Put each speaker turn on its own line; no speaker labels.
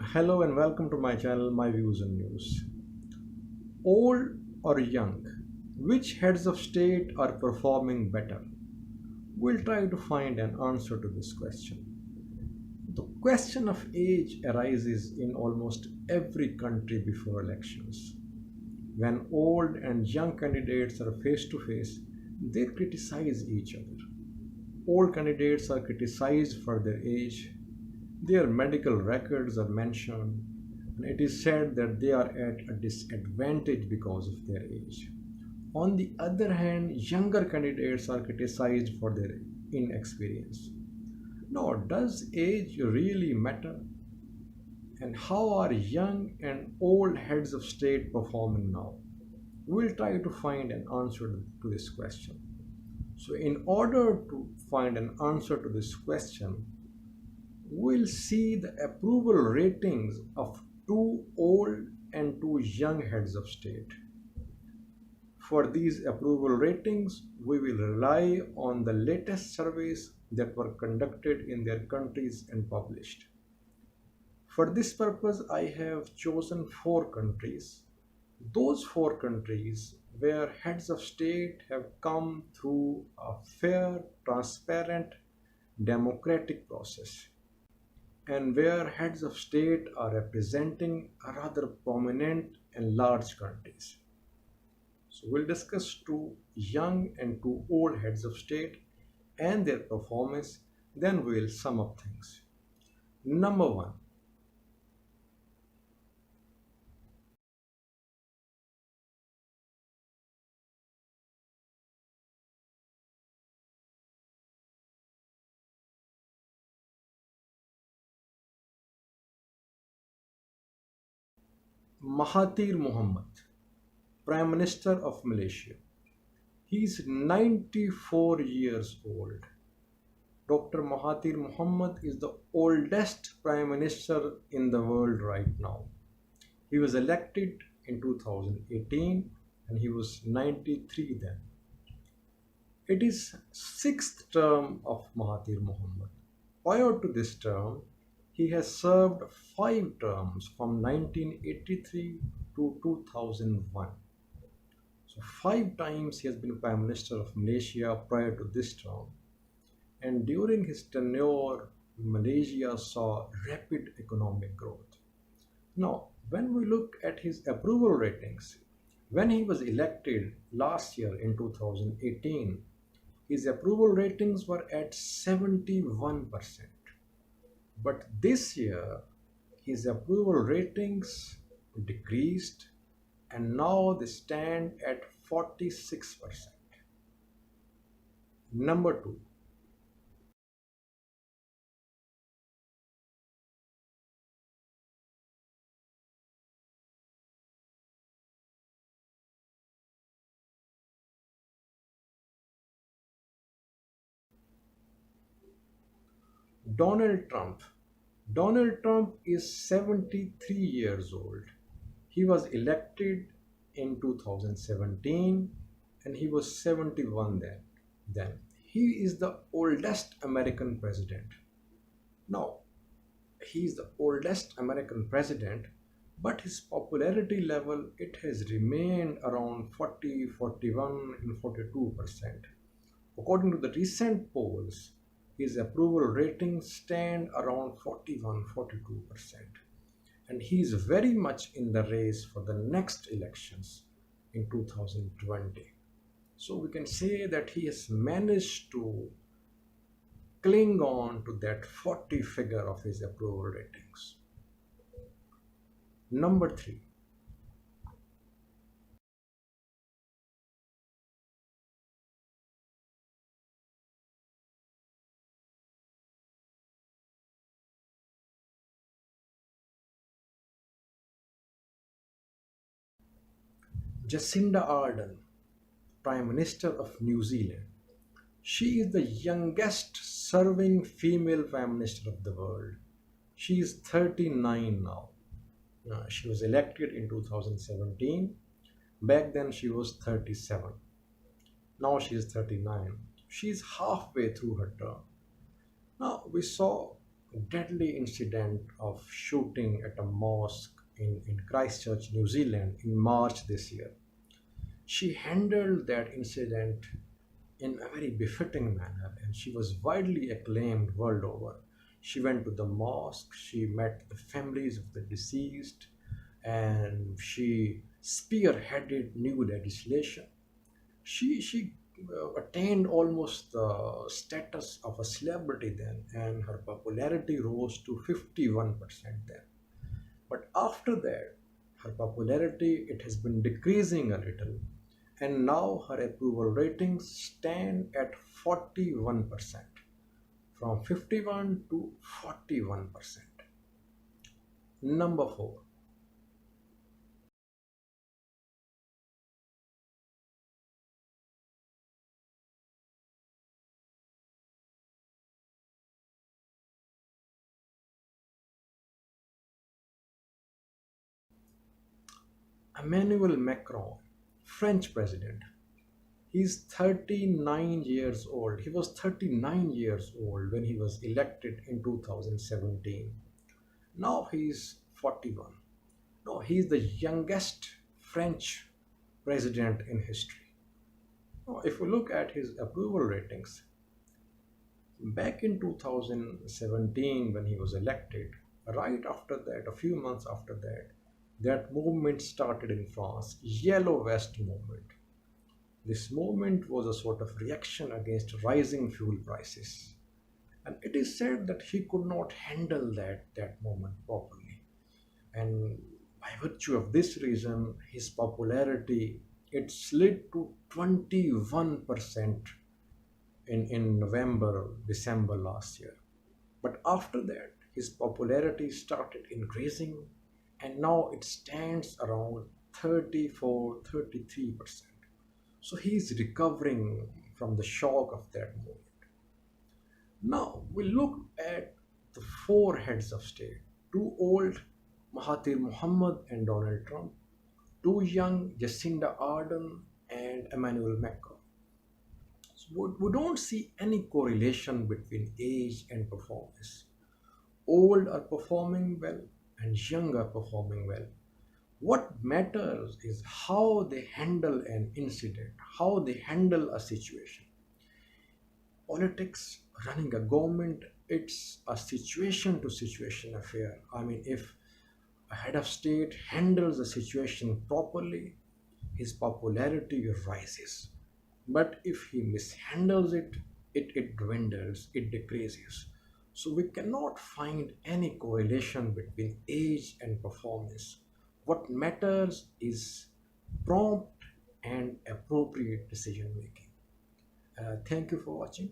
Hello and welcome to my channel, My Views and News. Old or young, which heads of state are performing better? We'll try to find an answer to this question. The question of age arises in almost every country before elections. When old and young candidates are face to face, they criticize each other. Old candidates are criticized for their age, their medical records are mentioned, and it is said that they are at a disadvantage because of their age. On the other hand, younger candidates are criticized for their inexperience. Now, does age really matter? And how are young and old heads of state performing now? We'll try to find an answer to this question. So, in order to find an answer to this question, we'll see the approval ratings of two old and two young heads of state. For these approval ratings, we will rely on the latest surveys that were conducted in their countries and published. For this purpose, I have chosen four countries. Those four countries where heads of state have come through a fair, transparent, democratic process, and where heads of state are representing a rather prominent and large countries. So we'll discuss two young and two old heads of state and their performance, then we'll sum up things. Number one, Mahathir Mohamad, Prime Minister of Malaysia. He is 94 years old. Dr. Mahathir Mohamad is the oldest Prime Minister in the world right now. He was elected in 2018 and he was 93 then. It is sixth term of Mahathir Mohamad. Prior to this term, he has served five terms from 1983 to 2001. So five times he has been Prime Minister of Malaysia prior to this term. And during his tenure, Malaysia saw rapid economic growth. Now, when we look at his approval ratings, when he was elected last year in 2018, his approval ratings were at 71%. But this year, his approval ratings decreased and now they stand at 46%. Number two, Donald Trump. Donald Trump is 73 years old. He was elected in 2017 and he was 71 then. He is the oldest American president. Now, he is the oldest American president, but his popularity level it has remained around 40, 41 and 42%. According to the recent polls, his approval ratings stand around 41, 42%. And he is very much in the race for the next elections in 2020. So we can say that he has managed to cling on to that 40 figure of his approval ratings. Number three, Jacinda Ardern, Prime Minister of New Zealand. She is the youngest serving female Prime Minister of the world. She is 39 now. She was elected in 2017. Back then she was 37. Now she is 39. She is halfway through her term. Now we saw deadly incident of shooting at a mosque in Christchurch, New Zealand in March this year. She handled that incident in a very befitting manner, and she was widely acclaimed world over. She went to the mosque, she met the families of the deceased, and she spearheaded new legislation. She attained almost the status of a celebrity then, and her popularity rose to 51% then. But after that, her popularity it has been decreasing a little, and now her approval ratings stand at 41%, from 51 to 41%. Number 4. Emmanuel Macron, French president. He's 39 years old. He was 39 years old when he was elected in 2017. Now he's 41. No, he's the youngest French president in history. Now, if we look at his approval ratings, back in 2017 when he was elected, right after that, a few months after that, that movement started in France, Yellow Vest movement. This movement was a sort of reaction against rising fuel prices. And it is said that he could not handle that moment properly. And by virtue of this reason, his popularity it slid to 21% in November, December last year. But after that, his popularity started increasing and now it stands around 34, 33%. So he is recovering from the shock of that moment. Now we look at the four heads of state: two old, Mahathir Mohamad and Donald Trump; two young, Jacinda Ardern and Emmanuel Macron. So we don't see any correlation between age and performance. Old are performing well and young are performing well. What matters is how they handle an incident, how they handle a situation. Politics, running a government, it's a situation to situation affair. I mean, if a head of state handles the situation properly, his popularity rises. But if he mishandles it, it dwindles, it decreases. So we cannot find any correlation between age and performance. What matters is prompt and appropriate decision making. Thank you for watching.